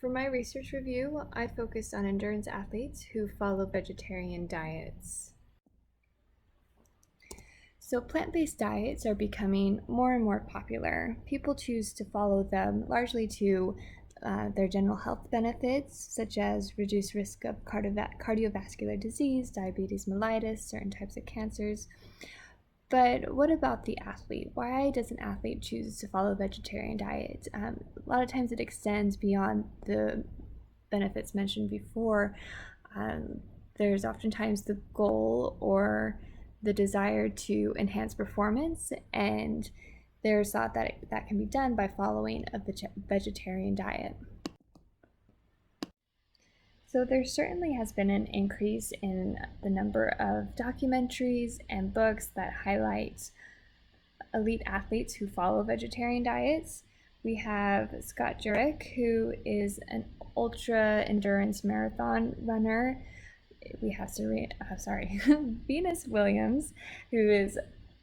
For my research review, I focused on endurance athletes who follow vegetarian diets. So plant-based diets are becoming more and more popular. People choose to follow them largely to their general health benefits, such as reduced risk of cardiovascular disease, diabetes mellitus, certain types of cancers. But what about the athlete? Why does an athlete choose to follow a vegetarian diet? A lot of times it extends beyond the benefits mentioned before. Um, there's oftentimes the goal or the desire to enhance performance, and there's thought that that can be done by following a vegetarian diet. So there certainly has been an increase in the number of documentaries and books that highlight elite athletes who follow vegetarian diets. We have Scott Jurek, who is an ultra endurance marathon runner. We have Venus Williams, who is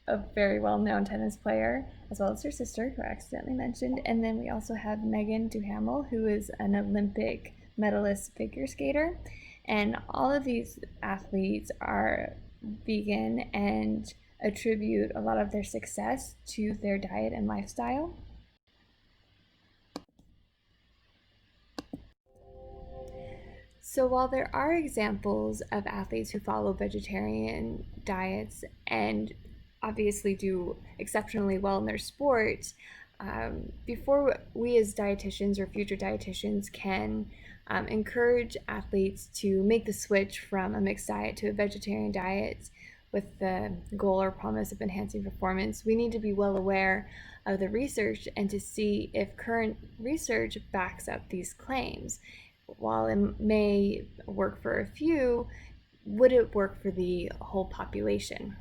a very well-known tennis player, as well as her sister, who I accidentally mentioned. And then we also have Megan Duhamel, who is an Olympic medalist figure skater. And all of these athletes are vegan and attribute a lot of their success to their diet and lifestyle. So while there are examples of athletes who follow vegetarian diets and obviously do exceptionally well in their sport, before we as dietitians or future dietitians can encourage athletes to make the switch from a mixed diet to a vegetarian diet with the goal or promise of enhancing performance, we need to be well aware of the research and to see if current research backs up these claims. While it may work for a few, would it work for the whole population?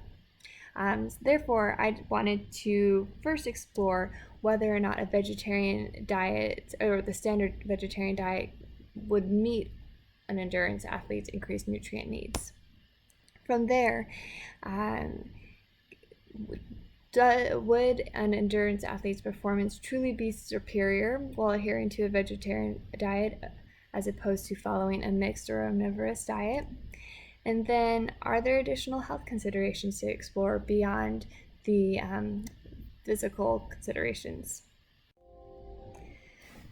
Therefore, I wanted to first explore whether or not a vegetarian diet or the standard vegetarian diet would meet an endurance athlete's increased nutrient needs. From there, would an endurance athlete's performance truly be superior while adhering to a vegetarian diet as opposed to following a mixed or omnivorous diet? And then, are there additional health considerations to explore beyond the physical considerations?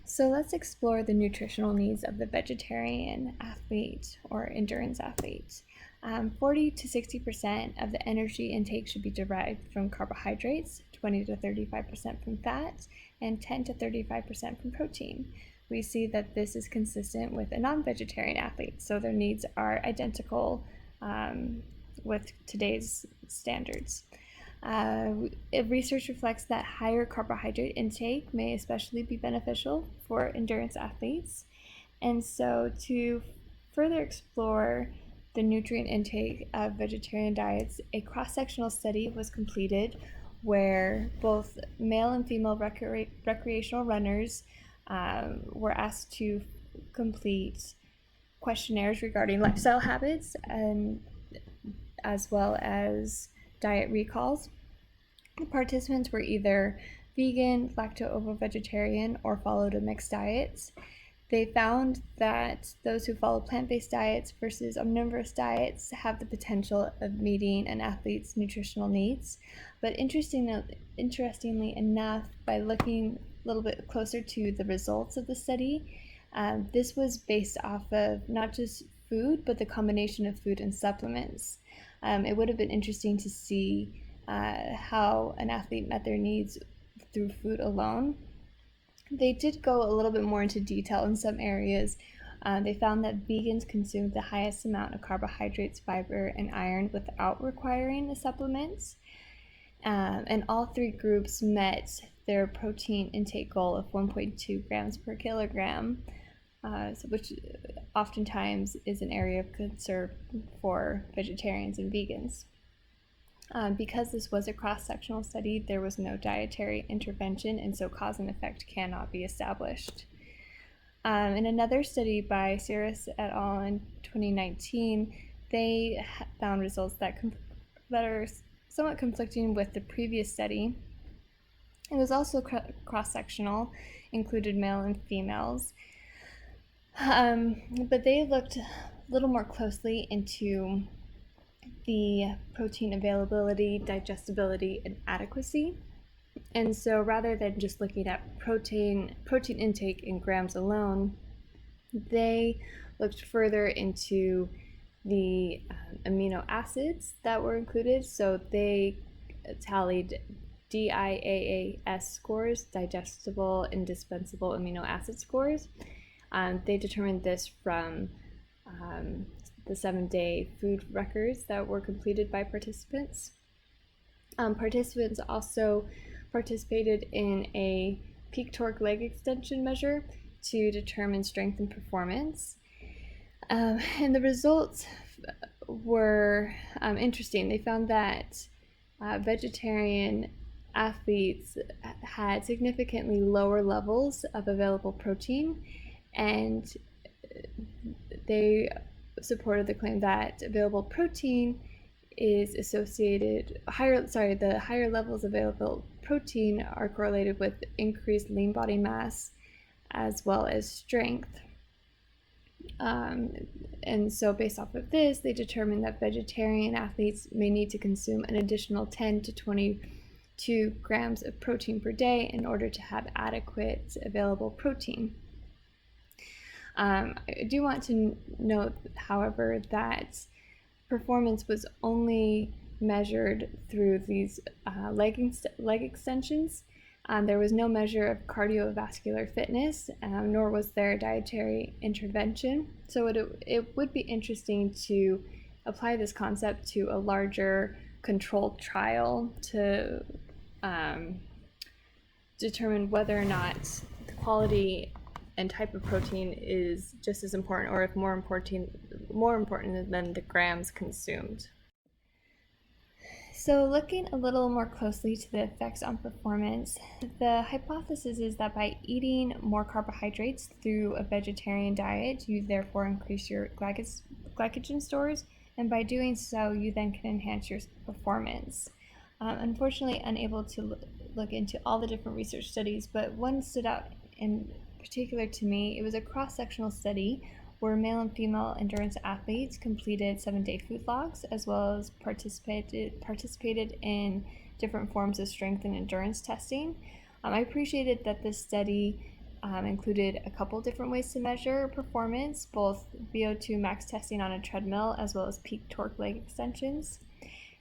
So let's explore the nutritional needs of the vegetarian athlete or endurance athlete. 40 to 60% of the energy intake should be derived from carbohydrates, 20 to 35% from fat, and 10 to 35% from protein. We see that this is consistent with a non-vegetarian athlete, so their needs are identical with today's standards. Research reflects that higher carbohydrate intake may especially be beneficial for endurance athletes. And so to further explore the nutrient intake of vegetarian diets, a cross-sectional study was completed where both male and female recreational runners were asked to complete questionnaires regarding lifestyle habits and as well as diet recalls. The participants were either vegan, lacto-ovo-vegetarian, or followed a mixed diet. They found that those who follow plant-based diets versus omnivorous diets have the potential of meeting an athlete's nutritional needs. But interestingly enough, by looking a little bit closer to the results of the study, this was based off of not just food, but the combination of food and supplements. It would have been interesting to see how an athlete met their needs through food alone. They did go a little bit more into detail in some areas. They found that vegans consumed the highest amount of carbohydrates, fiber, and iron without requiring the supplements. And all three groups met their protein intake goal of 1.2 grams per kilogram, which oftentimes is an area of concern for vegetarians and vegans. Because this was a cross-sectional study, there was no dietary intervention, and so cause and effect cannot be established. In another study by Cirrus et al. In 2019, they found results that are somewhat conflicting with the previous study. It was also cross-sectional, included male and females. But they looked a little more closely into the protein availability, digestibility, and adequacy. And so rather than just looking at protein intake in grams alone, they looked further into the amino acids that were included. So they tallied DIAAS scores, digestible indispensable amino acid scores. They determined this from the 7-day food records that were completed by participants. Participants also participated in a peak torque leg extension measure to determine strength and performance. And the results were interesting. They found that vegetarian athletes had significantly lower levels of available protein, and they supported the claim that available protein is associated the higher levels of available protein are correlated with increased lean body mass as well as strength. And so based off of this, they determined that vegetarian athletes may need to consume an additional 10 to 22 grams of protein per day in order to have adequate available protein. I do want to note, however, that performance was only measured through these leg extensions. There was no measure of cardiovascular fitness, nor was there a dietary intervention. So it would be interesting to apply this concept to a larger controlled trial to determine whether or not the quality and type of protein is just as important, or if more important than the grams consumed. So looking a little more closely to the effects on performance, the hypothesis is that by eating more carbohydrates through a vegetarian diet, you therefore increase your glycogen stores, and by doing so, you then can enhance your performance. Unfortunately, unable to look into all the different research studies, but one stood out in particular to me. It was a cross-sectional study where male and female endurance athletes completed 7-day food logs, as well as participated in different forms of strength and endurance testing. I appreciated that this study included a couple different ways to measure performance, both VO2 max testing on a treadmill as well as peak torque leg extensions.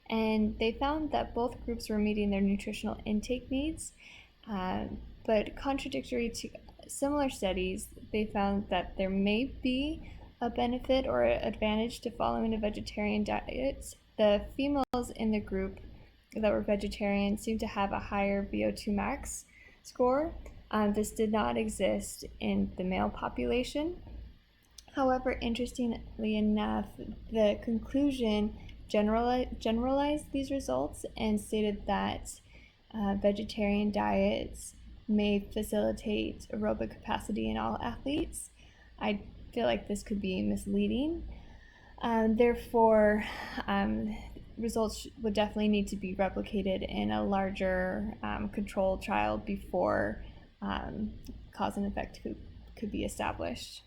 And they found that both groups were meeting their nutritional intake needs, but contradictory to similar studies, they found that there may be a benefit or advantage to following a vegetarian diet. The females in the group that were vegetarian seemed to have a higher VO2 max score. This did not exist in the male population. However, interestingly enough, the conclusion generalized these results and stated that vegetarian diets may facilitate aerobic capacity in all athletes. I feel like this could be misleading. Therefore, results would definitely need to be replicated in a larger controlled trial before cause and effect could be established.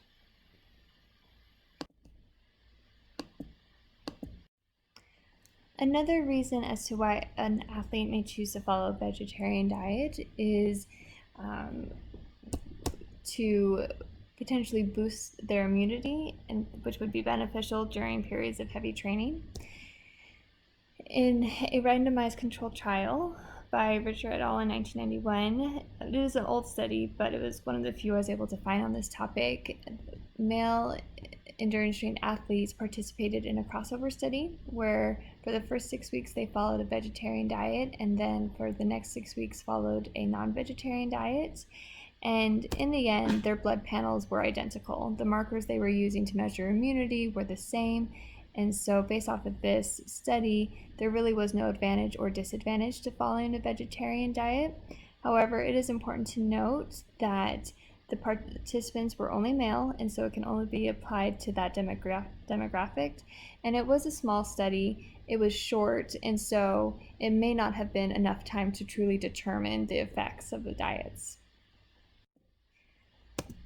Another reason as to why an athlete may choose to follow a vegetarian diet is to potentially boost their immunity, and which would be beneficial during periods of heavy training. In a randomized controlled trial by Richard et al. In 1991, it is an old study, but it was one of the few I was able to find on this topic. Male endurance trained athletes participated in a crossover study where for the first 6 weeks they followed a vegetarian diet, and then for the next 6 weeks followed a non-vegetarian diet. And in the end, their blood panels were identical. The markers they were using to measure immunity were the same. And so based off of this study, there really was no advantage or disadvantage to following a vegetarian diet. However, it is important to note that the participants were only male, and so it can only be applied to that demographic. And it was a small study, it was short, and so it may not have been enough time to truly determine the effects of the diets.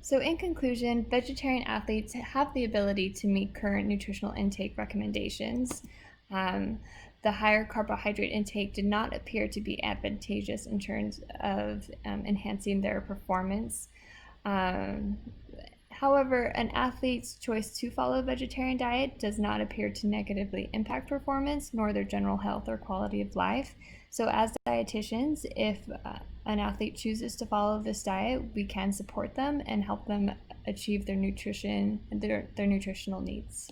So, in conclusion, vegetarian athletes have the ability to meet current nutritional intake recommendations. Um, the higher carbohydrate intake did not appear to be advantageous in terms of enhancing their performance. Um, However, an athlete's choice to follow a vegetarian diet does not appear to negatively impact performance nor their general health or quality of life. So, as dietitians, if an athlete chooses to follow this diet, we can support them and help them achieve their nutritional needs.